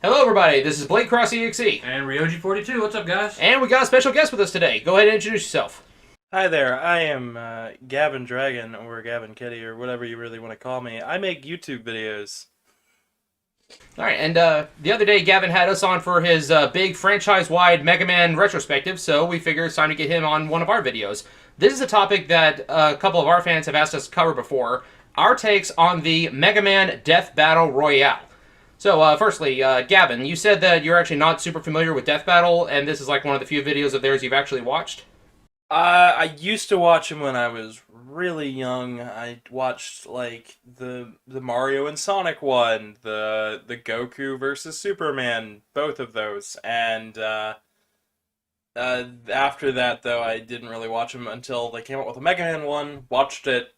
Hello, everybody. This is Blake Cross EXE. And Ryoji42. What's up, guys? And we got a special guest with us today. Go ahead and introduce yourself. Hi there, I am Gavin Dragon, or Gavin Kitty, or whatever you really want to call me. I make YouTube videos. Alright, and the other day Gavin had us on for his big franchise-wide Mega Man retrospective, so we figured it's time to get him on one of our videos. This is a topic that a couple of our fans have asked us to cover before. Our takes on the Mega Man Death Battle Royale. So, firstly, Gavin, you said that you're actually not super familiar with Death Battle, and this is like one of the few videos of theirs you've actually watched? I used to watch them when I was really young. I watched, like, the Mario and Sonic one, the Goku versus Superman, both of those, and, after that, though, I didn't really watch them until they came out with the Mega Man one, watched it,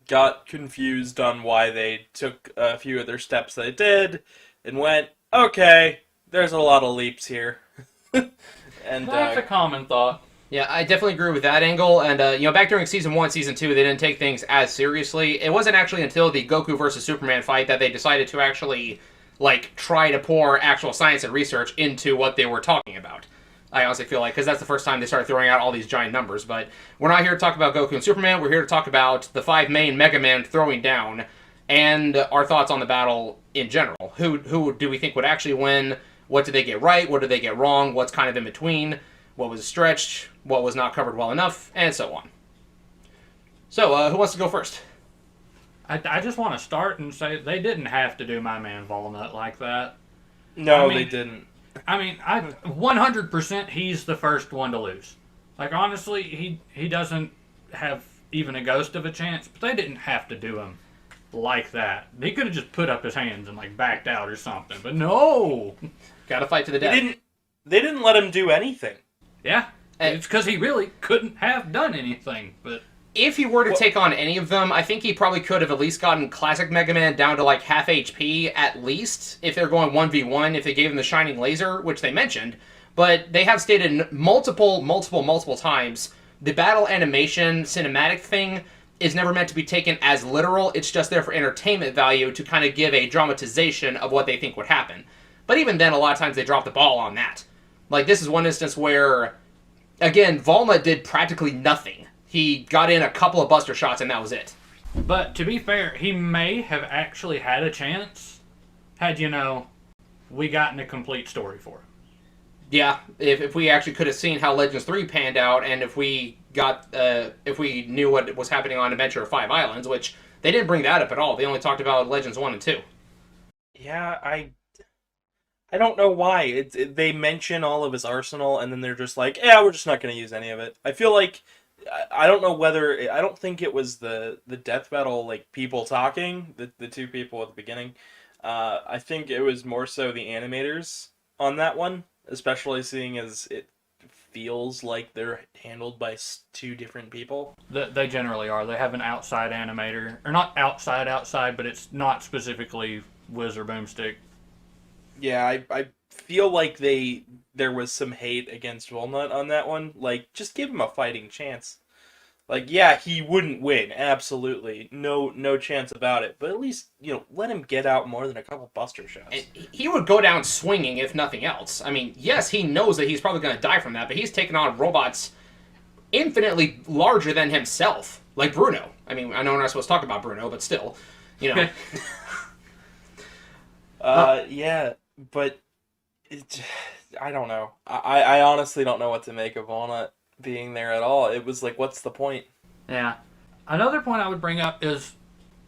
got confused on why they took a few of their steps they did, and went, okay, there's a lot of leaps here. And that's a common thought. Yeah, I definitely agree with that angle, and, back during Season 1, Season 2, they didn't take things as seriously. It wasn't actually until the Goku versus Superman fight that they decided to actually, try to pour actual science and research into what they were talking about. I honestly feel like, because that's the first time they started throwing out all these giant numbers, but we're not here to talk about Goku and Superman, we're here to talk about the 5 main Mega Man throwing down, and our thoughts on the battle in general. Who do we think would actually win? What did they get right? What did they get wrong? What's kind of in between? What was stretched? What was not covered well enough? And so on. So, who wants to go first? I just want to start and say they didn't have to do my man Volnutt like that. No, they didn't. I mean, 100% he's the first one to lose. Like, honestly, he doesn't have even a ghost of a chance, but they didn't have to do him like that. They could have just put up his hands and, backed out or something, but no! Gotta fight to the death. They didn't let him do anything. Yeah, it's because he really couldn't have done anything, but... If he were to take on any of them, I think he probably could have at least gotten Classic Mega Man down to, half HP, at least, if they're going 1v1, if they gave him the Shining Laser, which they mentioned. But they have stated multiple times, the battle animation cinematic thing is never meant to be taken as literal, it's just there for entertainment value to kind of give a dramatization of what they think would happen. But even then, a lot of times they drop the ball on that. This is one instance where, again, Volnutt did practically nothing. He got in a couple of buster shots, and that was it. But to be fair, he may have actually had a chance had, we gotten a complete story for him. Yeah, if we actually could have seen how Legends 3 panned out, and if we knew what was happening on Adventure of 5 Islands, which they didn't bring that up at all. They only talked about Legends 1 and 2. Yeah, I don't know why. They mention all of his arsenal, and then they're just like, yeah, we're just not going to use any of it. I feel like, I don't know whether, I don't think it was the death battle, people talking, the two people at the beginning. I think it was more so the animators on that one, especially seeing as it feels like they're handled by 2 different people. They generally are. They have an outside animator. Or not outside, but it's not specifically Wiz or Boomstick. Yeah, I feel like there was some hate against Volnutt on that one. Just give him a fighting chance. Yeah, he wouldn't win, absolutely. No chance about it. But at least, let him get out more than a couple buster shots. And he would go down swinging, if nothing else. I mean, yes, he knows that he's probably going to die from that, but he's taken on robots infinitely larger than himself, like Bruno. I mean, I know we're not supposed to talk about Bruno, but still, Yeah, but I don't know. I honestly don't know what to make of Volnutt being there at all. It was what's the point? Yeah. Another point I would bring up is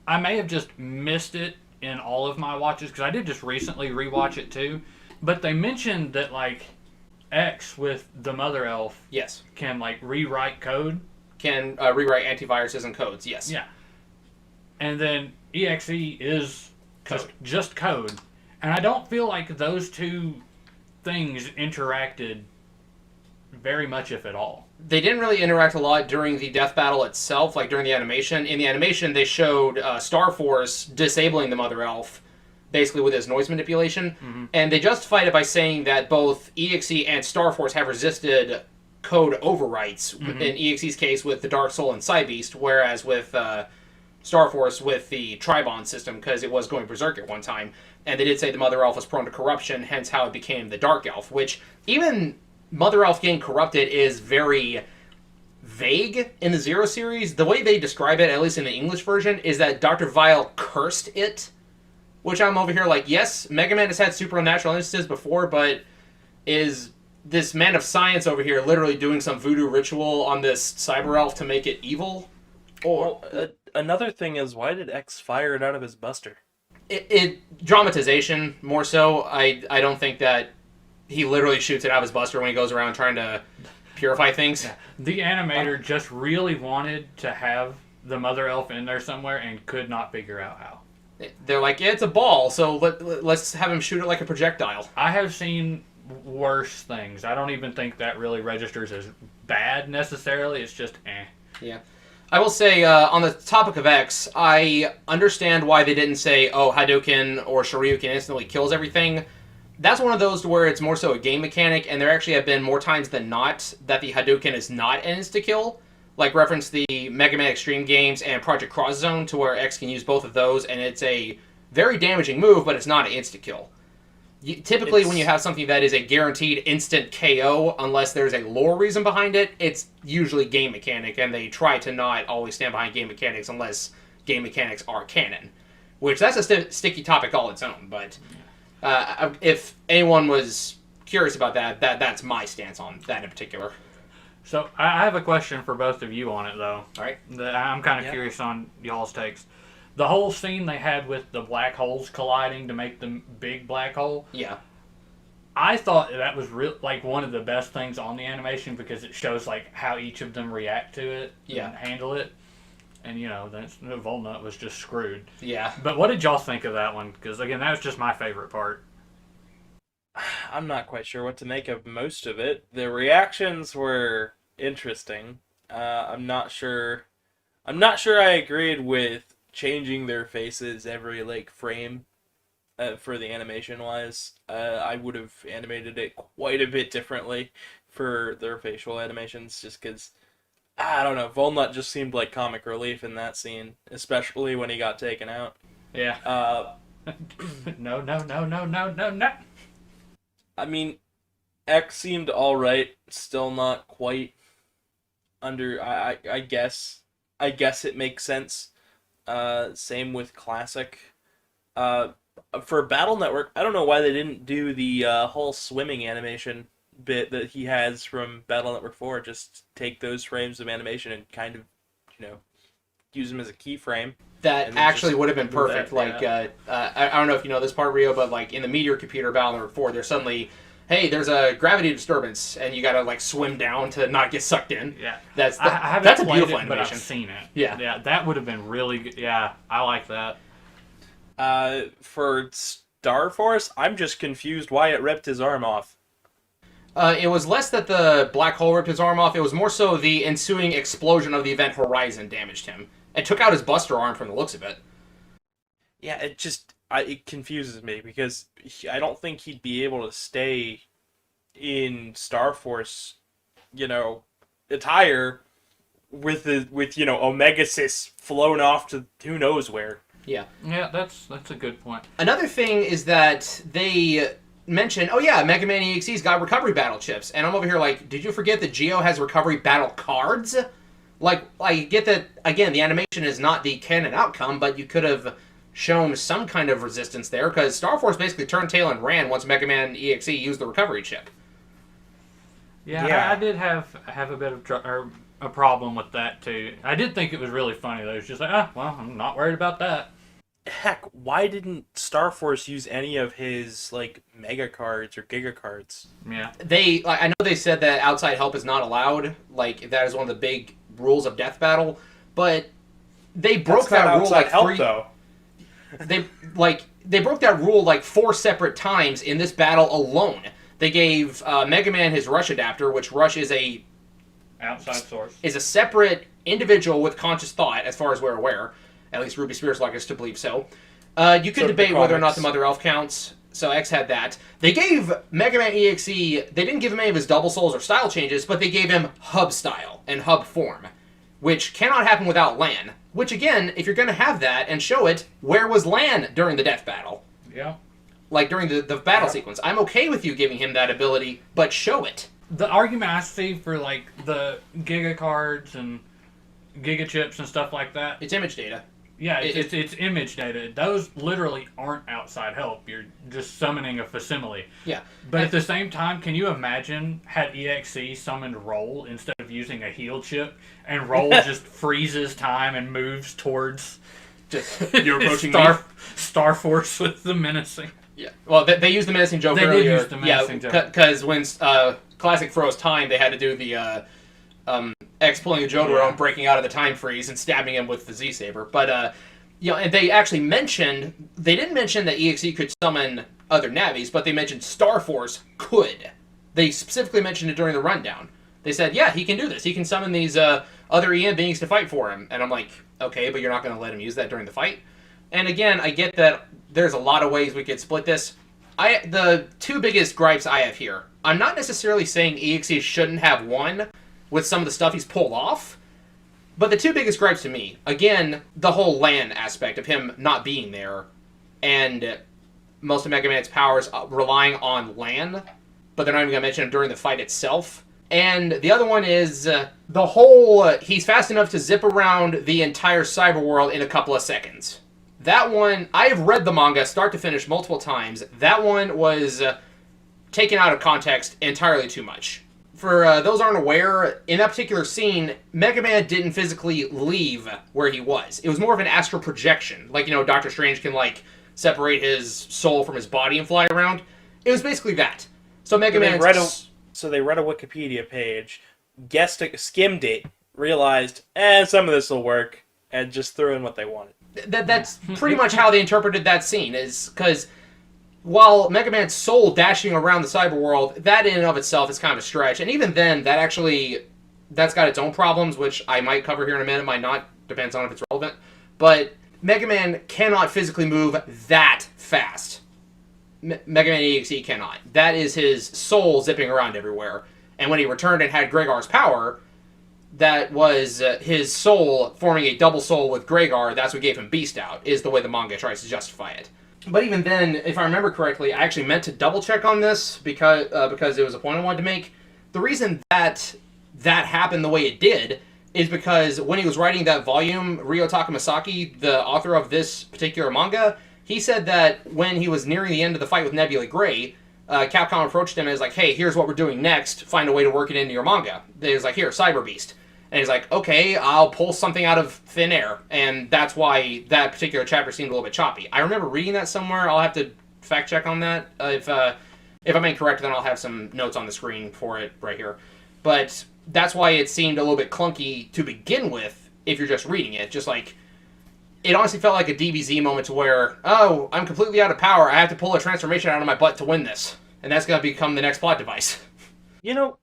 I may have just missed it in all of my watches, because I did just recently rewatch it too, but they mentioned that X with the Mother Elf yes, can rewrite code. Can rewrite antiviruses and codes, yes. Yeah. And then EXE is just code. And I don't feel like those two things interacted very much, if at all. They didn't really interact a lot during the death battle itself, during the animation. In the animation, they showed Star Force disabling the Mother Elf, basically with his noise manipulation, and they justified it by saying that both EXE and Star Force have resisted code overwrites, in EXE's case with the Dark Soul and Psybeast, whereas with Star Force with the Tribon system because it was going berserk at one time, and they did say the Mother Elf was prone to corruption, hence how it became the Dark Elf, which even Mother Elf getting corrupted is very vague in the Zero series. The way they describe it, at least in the English version, is that Dr. Vile cursed it, which I'm over here like, yes, Mega Man has had supernatural instances before, but is this man of science over here literally doing some voodoo ritual on this cyber elf to make it evil? Or another thing is, why did X fire it out of his buster? it dramatization more so. I don't think that he literally shoots it out of his buster when he goes around trying to purify things. Yeah. The animator just really wanted to have the Mother Elf in there somewhere and could not figure out how. They're like, yeah, it's a ball, so let's have him shoot it like a projectile. I have seen worse things. I don't even think that really registers as bad necessarily. It's just eh. Yeah. I will say, on the topic of X, I understand why they didn't say, oh, Hadouken or Shoryuken instantly kills everything. That's one of those to where it's more so a game mechanic, and there actually have been more times than not that the Hadouken is not an insta-kill. Like, reference the Mega Man Extreme games and Project Cross Zone, to where X can use both of those, and it's a very damaging move, but it's not an insta-kill. Typically, when you have something that is a guaranteed instant KO, unless there's a lore reason behind it, it's usually game mechanic, and they try to not always stand behind game mechanics unless game mechanics are canon. Which, that's a sticky topic all its own, but if anyone was curious about that's my stance on that in particular. So, I have a question for both of you on it, though. All right. That I'm kind of curious on y'all's takes. The whole scene they had with the black holes colliding to make the big black hole. Yeah. I thought that was like one of the best things on the animation because it shows like how each of them react to it and handle it. And Volnutt was just screwed. Yeah. But what did y'all think of that one? Because again, that was just my favorite part. I'm not quite sure what to make of most of it. The reactions were interesting. I'm not sure I agreed with changing their faces every frame for the animation wise. I would have animated it quite a bit differently for their facial animations, just because I don't know. Volnutt just seemed like comic relief in that scene, especially when he got taken out. Yeah. No. I mean, X seemed alright, still not quite under. I guess it makes sense. Same with Classic. For Battle Network, I don't know why they didn't do the whole swimming animation bit that he has from Battle Network 4. Just take those frames of animation and kind of, use them as a keyframe. That actually would have been perfect. I don't know if you know this part, Rio, but in the Meteor Computer Battle Network 4, there's suddenly, hey, there's a gravity disturbance, and you gotta swim down to not get sucked in. Yeah, that's a beautiful animation, animation. But I've seen it. Yeah, that would have been really good. Yeah, I like that. For Star Force, I'm just confused why it ripped his arm off. It was less that the black hole ripped his arm off. It was more so the ensuing explosion of the event Horizon damaged him. It took out his buster arm from the looks of it. Yeah, it confuses me because I don't think he'd be able to stay in Star Force, attire with Omega Sis flown off to who knows where. Yeah. Yeah, that's a good point. Another thing is that they mention, Mega Man EXE's got recovery battle chips, and I'm over here like, did you forget that Geo has recovery battle cards? I get that, again, the animation is not the canon outcome, but you could have shown some kind of resistance there, because Star Force basically turned tail and ran once Mega Man EXE used the recovery chip. Yeah. I did have a bit of a problem with that, too. I did think it was really funny, though. It's just like, I'm not worried about that. Heck, why didn't Star Force use any of his, Mega cards or Giga cards? Yeah. I know they said that outside help is not allowed, that is one of the big rules of Death Battle, but they broke that rule help, though. They broke that rule 4 separate times in this battle alone. They gave Mega Man his Rush adapter, which Rush is a outside source. Is a separate individual with conscious thought, as far as we're aware. At least Ruby Spears like us to believe so. You could debate whether or not the Mother Elf counts, so X had that. They gave Mega Man EXE, they didn't give him any of his double souls or style changes, but they gave him hub style and hub form, which cannot happen without Lan. Which, again, if you're going to have that and show it, where was Lan during the death battle? Yeah. Like, during the battle sequence. I'm okay with you giving him that ability, but show it. The argument I see for, like, the Giga cards and Giga chips and stuff like that... It's image data. Yeah, it's image data. Those literally aren't outside help. You're just summoning a facsimile. Yeah. But at the same time, can you imagine had EXE summoned Roll instead of using a heal chip, and Roll just freezes time and moves towards You're approaching Star Force with the menacing. Yeah. Well, they used the menacing joke earlier. They did use the menacing joke. Because when Classic froze time, they had to do the X pulling a Jotaro and breaking out of the time freeze and stabbing him with the Z-Saber. But, and they actually mentioned, they didn't mention that EXE could summon other Navis, but they mentioned Star Force could. They specifically mentioned it during the rundown. They said, yeah, he can do this. He can summon these other EM beings to fight for him. And I'm like, okay, but you're not going to let him use that during the fight? And again, I get that there's a lot of ways we could split this. The two biggest gripes I have here, I'm not necessarily saying EXE shouldn't have won with some of the stuff he's pulled off, but the two biggest gripes to me, again, the whole Lan aspect of him not being there, and most of Mega Man's powers relying on Lan, but they're not even going to mention him during the fight itself. And the other one is the whole, he's fast enough to zip around the entire cyber world in a couple of seconds. That one, I've read the manga start to finish multiple times. That one was taken out of context entirely too much. For those aren't aware, in that particular scene, Mega Man didn't physically leave where he was. It was more of an astral projection. Like, Doctor Strange can, separate his soul from his body and fly around. It was basically that. So Mega Man... So they read a Wikipedia page, skimmed it, realized, some of this will work, and just threw in what they wanted. That's pretty much how they interpreted that scene, is because while Mega Man's soul dashing around the cyber world, that in and of itself is kind of a stretch. And even then, that's got its own problems, which I might cover here in a minute, might not, depends on if it's relevant. But Mega Man cannot physically move that fast. Mega Man EXE cannot. That is his soul zipping around everywhere. And when he returned and had Gregar's power, that was his soul forming a double soul with Gregar. That's what gave him Beast Out, is the way the manga tries to justify it. But even then, if I remember correctly, I actually meant to double check on this because it was a point I wanted to make. The reason that happened the way it did is because when he was writing that volume, Ryo Takamasaki, the author of this particular manga, he said that when he was nearing the end of the fight with Nebula Gray, Capcom approached him and was like, hey, here's what we're doing next, find a way to work it into your manga. He was like, here, Cyber Beast. And he's like, okay, I'll pull something out of thin air. And that's why that particular chapter seemed a little bit choppy. I remember reading that somewhere. I'll have to fact check on that. If I'm incorrect, then I'll have some notes on the screen for it right here. But that's why it seemed a little bit clunky to begin with if you're just reading it. Just like, it honestly felt like a DBZ moment to where, oh, I'm completely out of power. I have to pull a transformation out of my butt to win this. And that's going to become the next plot device.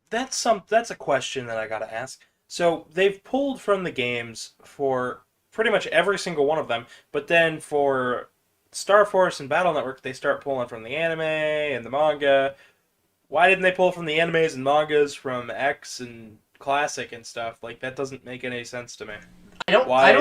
That's a question that I got to ask. So they've pulled from the games for pretty much every single one of them, but then for Star Force and Battle Network, they start pulling from the anime and the manga. Why didn't they pull from the animes and mangas from X and Classic and stuff? Like, that doesn't make any sense to me. Why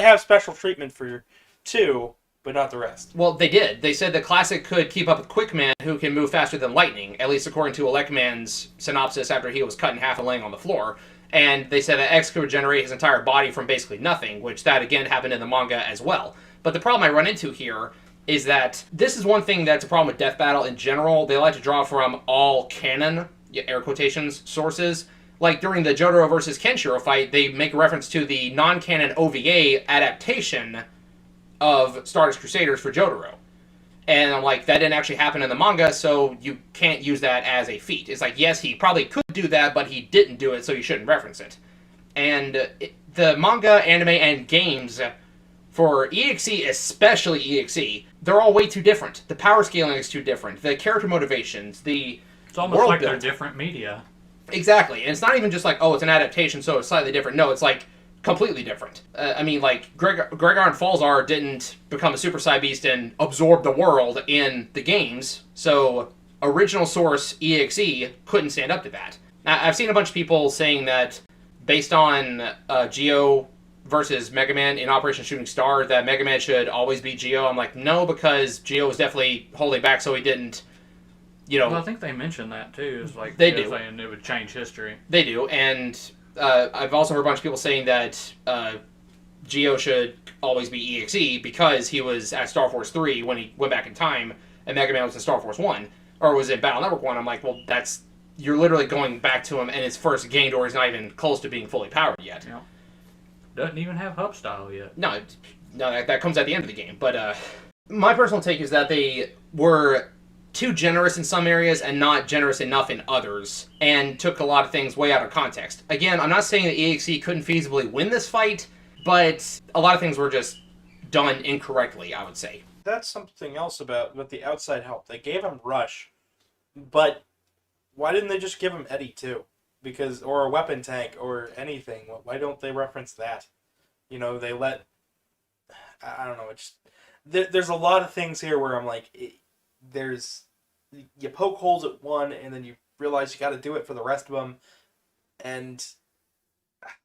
have special treatment for your two, but not the rest? Well, they did. They said that Classic could keep up with Quickman, who can move faster than lightning, at least according to Elecman's synopsis after he was cut in half and laying on the floor. And they said that X could regenerate his entire body from basically nothing, which that, again, happened in the manga as well. But the problem I run into here is that this is one thing that's a problem with Death Battle in general. They like to draw from all canon, air quotations, sources. Like during the Jotaro versus Kenshiro fight, they make a reference to the non-canon OVA adaptation of Stardust Crusaders for Jotaro. And I'm like, that didn't actually happen in the manga, so you can't use that as a feat. It's like, yes, he probably could do that, but he didn't do it, so you shouldn't reference it. And the manga, anime, and games for EXE, especially EXE, they're all way too different. The power scaling is too different. The character motivations, the It's almost like they're different media. Exactly. And it's not even just like, oh, it's an adaptation, so it's slightly different. No, it's like completely different. I mean, like, Gregar and Falzar didn't become a Super Saiyan Beast and absorb the world in the games, so original source EXE couldn't stand up to that. Now, I've seen a bunch of people saying that based on Geo versus Mega Man in Operation Shooting Star, that Mega Man should always beat Geo. I'm like, no, because Geo was definitely holding back so he didn't, Well, I think they mentioned that too. It's like they do. saying it would change history. They do, and I've also heard a bunch of people saying that Geo should always be EXE because he was at Star Force 3 when he went back in time, and Mega Man was in Star Force 1, or was in Battle Network 1. I'm like, well, you're literally going back to him, and his first game door is not even close to being fully powered yet. Doesn't even have hub style yet. No, that comes at the end of the game. But my personal take is that they were too generous in some areas and not generous enough in others, and took a lot of things way out of context. Again, I'm not saying that EXE couldn't feasibly win this fight, but a lot of things were just done incorrectly, I would say. That's something else about the outside help. They gave him Rush, but why didn't they just give him Eddie too? Or a weapon tank or anything. Why don't they reference that? They let... I don't know. There's a lot of things here where I'm like, you poke holes at one and then you realize you got to do it for the rest of them, and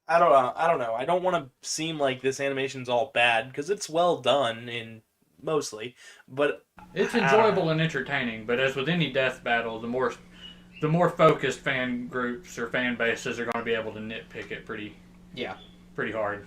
I don't know. I don't want to seem like this animation's all bad because it's well done mostly, but it's enjoyable and entertaining. But as with any death battle, the more focused fan groups or fan bases are going to be able to nitpick it pretty hard.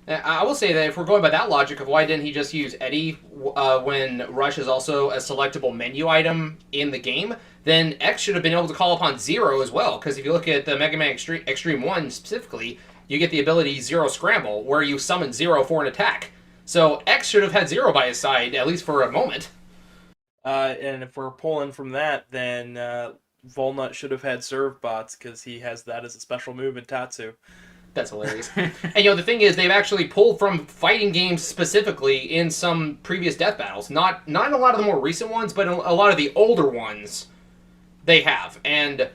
I will say that if we're going by that logic of why didn't he just use Eddie when Rush is also a selectable menu item in the game, then X should have been able to call upon Zero as well, because if you look at the Mega Man Extreme 1 specifically, you get the ability Zero Scramble, where you summon Zero for an attack. So X should have had Zero by his side, at least for a moment. And if we're pulling from that, then Volnutt should have had Serve Bots, because he has that as a special move in Tatsu. That's hilarious. And the thing is, they've actually pulled from fighting games specifically in some previous death battles. Not in a lot of the more recent ones, but in a lot of the older ones, they have. And,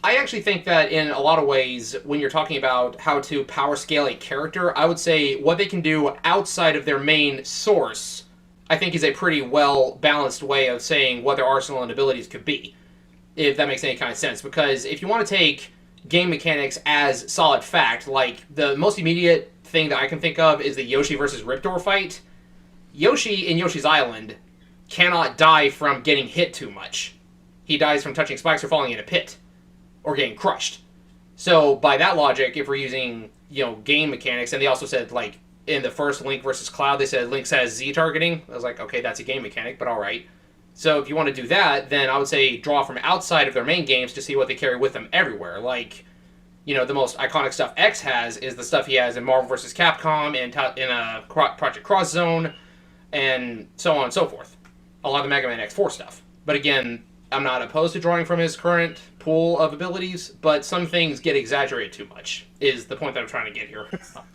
I actually think that in a lot of ways, when you're talking about how to power scale a character, I would say what they can do outside of their main source, I think is a pretty well-balanced way of saying what their arsenal and abilities could be, if that makes any kind of sense. Because if you want to take game mechanics as solid fact, like the most immediate thing that I can think of is the Yoshi versus Riptor fight. Yoshi in Yoshi's Island cannot die from getting hit too much. He dies from touching spikes or falling in a pit or getting crushed. So by that logic, if we're using game mechanics, and they also said like in the first Link versus Cloud, they said Link has Z targeting. I was like, okay, that's a game mechanic, but all right. So if you want to do that, then I would say draw from outside of their main games to see what they carry with them everywhere. Like, the most iconic stuff X has is the stuff he has in Marvel vs. Capcom, in Project Cross Zone, and so on and so forth. A lot of the Mega Man X4 stuff. But again, I'm not opposed to drawing from his current pool of abilities, but some things get exaggerated too much, is the point that I'm trying to get here.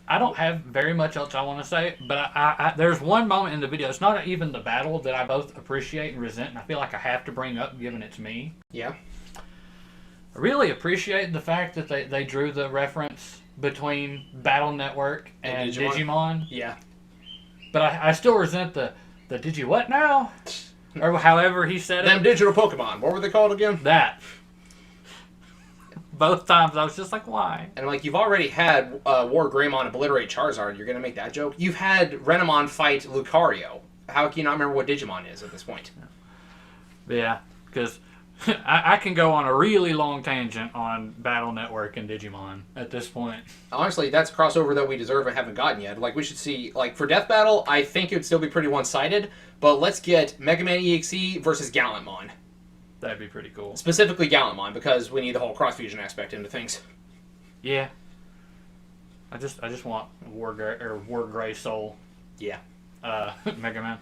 I don't have very much else I want to say, but I there's one moment in the video, it's not even the battle, that I both appreciate and resent, and I feel like I have to bring up, given it's me. Yeah. I really appreciate the fact that they drew the reference between Battle Network and Digimon. Yeah. But I still resent the Digi what now? Or however he said it. Them digital Pokemon. What were they called again? That. Both times I was just like, why? And like, you've already had War Greymon obliterate Charizard. You're going to make that joke? You've had Renamon fight Lucario. How can you not remember what Digimon is at this point? Yeah, because I can go on a really long tangent on Battle Network and Digimon at this point. Honestly, that's a crossover that we deserve and haven't gotten yet. Like, we should see, like, for Death Battle, I think it would still be pretty one-sided, but let's get Mega Man EXE versus Gallantmon. That'd be pretty cool. Specifically Gallantmon, because we need the whole cross-fusion aspect into things. Yeah. I just want War Gray Soul. Yeah. Mega Man.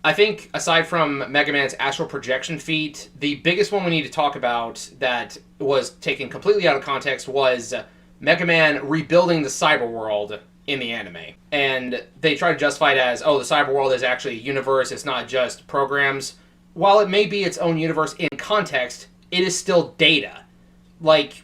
I think, aside from Mega Man's astral projection feat, the biggest one we need to talk about that was taken completely out of context was Mega Man rebuilding the cyber world in the anime. And they try to justify it as, the cyber world is actually a universe, it's not just programs. While it may be its own universe in context, it is still data. Like,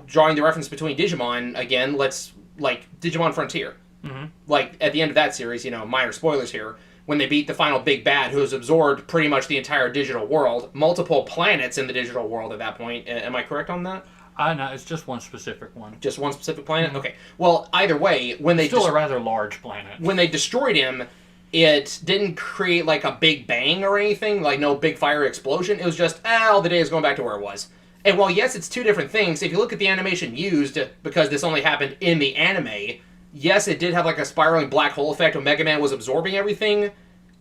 drawing the reference between Digimon, again, Digimon Frontier. Mm-hmm. Like, at the end of that series, minor spoilers here, when they beat the final big bad who has absorbed pretty much the entire digital world, multiple planets in the digital world at that point. Am I correct on that? I know, it's just one specific one. Just one specific planet? Okay. Well, either way, when they Still a rather large planet. when they destroyed him, it didn't create like a big bang or anything, like no big fire explosion. It was just, all the day is going back to where it was. And while yes, it's two different things, if you look at the animation used, because this only happened in the anime, yes, it did have like a spiraling black hole effect when Mega Man was absorbing everything.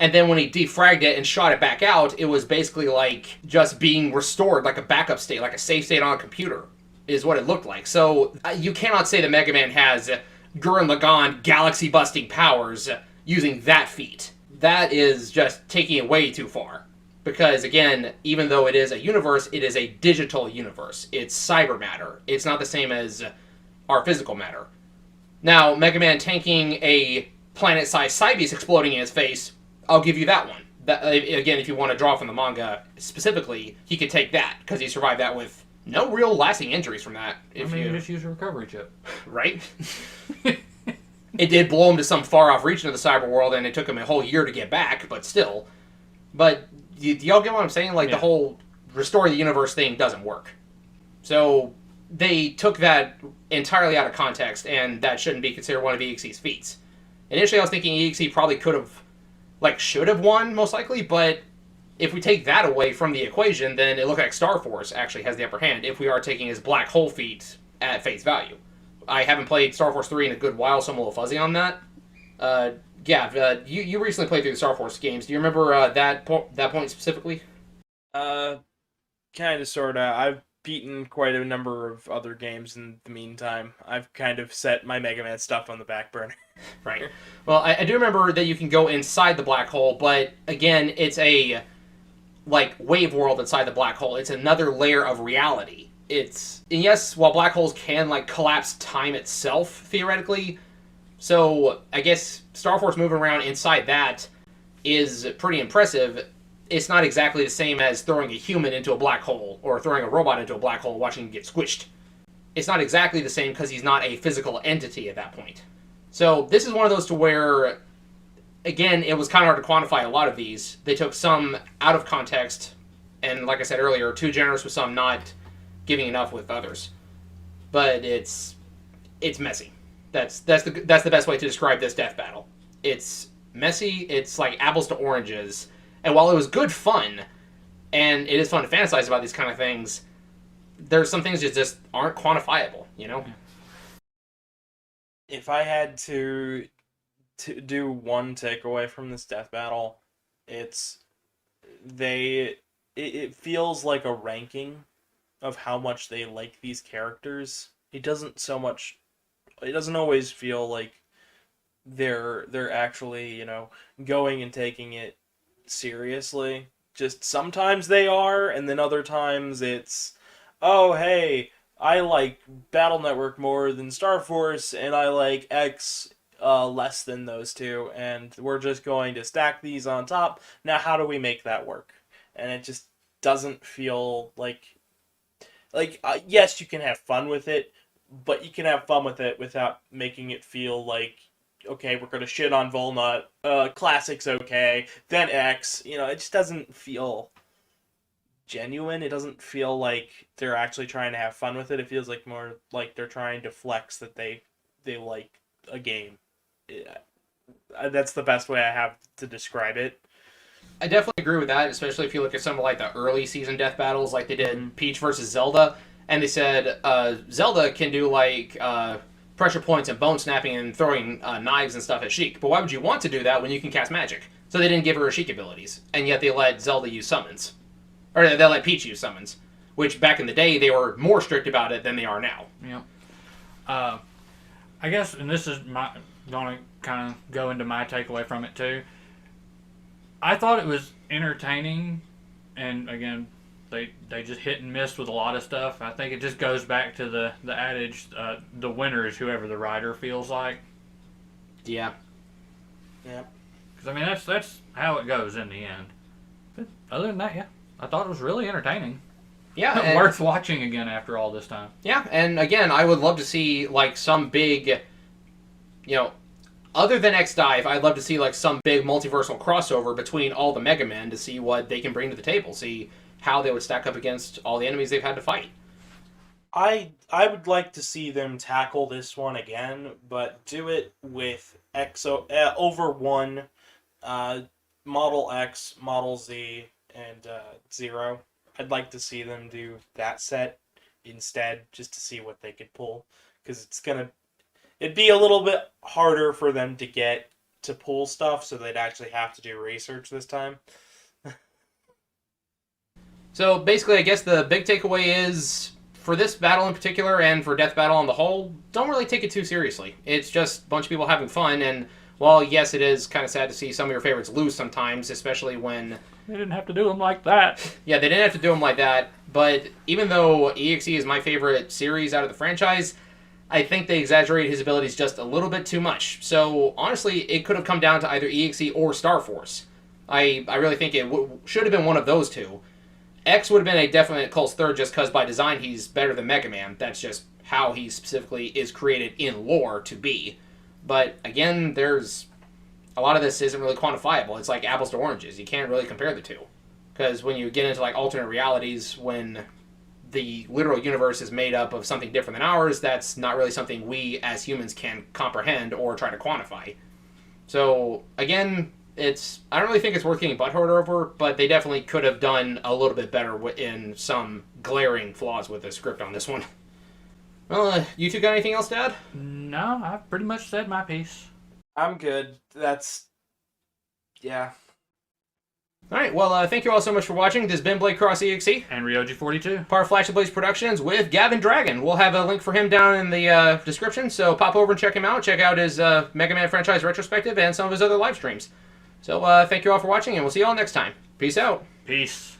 And then when he defragged it and shot it back out, it was basically like just being restored, like a backup state, like a safe state on a computer, is what it looked like. So you cannot say that Mega Man has Gurren Lagann galaxy-busting powers using that feat. That is just taking it way too far. Because, again, even though it is a universe, it is a digital universe. It's cyber matter. It's not the same as our physical matter. Now, Mega Man tanking a planet-sized Cybeast exploding in his face, I'll give you that one. That, again, if you want to draw from the manga specifically, he could take that, because he survived that with no real lasting injuries from that. You just use a recovery chip. Right? It did blow him to some far-off region of the cyber world, and it took him a whole year to get back, but still. But do y'all get what I'm saying? Like, the whole restore the universe thing doesn't work. So they took that entirely out of context, and that shouldn't be considered one of EXE's feats. Initially, I was thinking EXE probably could have, should have won, most likely, but if we take that away from the equation, then it looks like Star Force actually has the upper hand if we are taking his black hole feat at face value. I haven't played Star Force 3 in a good while, so I'm a little fuzzy on that. Gav, you recently played through the Star Force games. Do you remember that point specifically? Kind of, sort of. I've beaten quite a number of other games in the meantime. I've kind of set my Mega Man stuff on the back burner. Right. Well, I do remember that you can go inside the black hole, but again, it's a wave world inside the black hole. It's another layer of reality. And yes, while black holes can collapse time itself theoretically, so I guess Star Force moving around inside that is pretty impressive. It's not exactly the same as throwing a human into a black hole or throwing a robot into a black hole, watching him get squished. It's not exactly the same because he's not a physical entity at that point. So this is one of those to where, again, it was kind of hard to quantify a lot of these. They took some out of context, and like I said earlier, too generous with some, not giving enough with others. But it's messy. That's the best way to describe this death battle. It's messy. It's like apples to oranges. And while it was good fun, and it is fun to fantasize about these kind of things, there's some things that just aren't quantifiable, you know? If I had to do one takeaway from this death battle, it feels like a ranking of how much they like these characters. It doesn't always feel like they're actually, going and taking it seriously. Just sometimes they are, and then other times it's, oh hey, I like Battle Network more than Star Force, and I like X less than those two, and we're just going to stack these on top. Now how do we make that work? And it just doesn't feel like yes, you can have fun with it, but you can have fun with it without making it feel like, okay, we're going to shit on Volnutt, Classic's okay, then X. It just doesn't feel genuine. It doesn't feel like they're actually trying to have fun with it. It feels like more like they're trying to flex that they like a game. That's the best way I have to describe it. I definitely agree with that, especially if you look at some of the early season death battles, like they did Peach versus Zelda, and they said Zelda can do pressure points and bone snapping and throwing knives and stuff at Sheik. But why would you want to do that when you can cast magic? So they didn't give her Sheik abilities, and yet they let Zelda use summons. Or they let Peach use summons, which back in the day they were more strict about it than they are now. Yeah. I guess, and this is going to kind of go into my takeaway from it too. I thought it was entertaining, and again, they just hit and missed with a lot of stuff. I think it just goes back to the adage, the winner is whoever the rider feels like. Yeah. Yeah. Because that's how it goes in the end. But other than that, yeah, I thought it was really entertaining. Yeah, worth watching again after all this time. Yeah, and again, I would love to see some big, other than X-Dive, I'd love to see some big multiversal crossover between all the Mega Men to see what they can bring to the table, see how they would stack up against all the enemies they've had to fight. I would like to see them tackle this one again, but do it with over one, uh, Model X, Model Z, and Zero. I'd like to see them do that set instead, just to see what they could pull, because it'd be a little bit harder for them to get to pull stuff, so they'd actually have to do research this time. So basically, I guess the big takeaway is, for this battle in particular, and for Death Battle on the whole, don't really take it too seriously. It's just a bunch of people having fun, and while yes, it is kind of sad to see some of your favorites lose sometimes, especially when... They didn't have to do them like that. Yeah, they didn't have to do them like that, but even though EXE is my favorite series out of the franchise, I think they exaggerated his abilities just a little bit too much. So honestly, it could have come down to either EXE or Star Force. I really think it should have been one of those two. X would have been a definite close third just because by design he's better than Mega Man. That's just how he specifically is created in lore to be. But again, there's a lot of this isn't really quantifiable. It's like apples to oranges. You can't really compare the two. Because when you get into like alternate realities, when the literal universe is made up of something different than ours, that's not really something we as humans can comprehend or try to quantify. So again, I don't really think it's worth getting butthurt over, but they definitely could have done a little bit better in some glaring flaws with the script on this one. Well, you two got anything else to add? No, I've pretty much said my piece. I'm good. Yeah. Alright, well, thank you all so much for watching. This has been Blade Cross EXE. And Ryoji42. Part of Flash and Blaze Productions with Gavin Dragon. We'll have a link for him down in the description, so pop over and check him out. Check out his Mega Man franchise retrospective and some of his other live streams. So thank you all for watching, and we'll see you all next time. Peace out. Peace.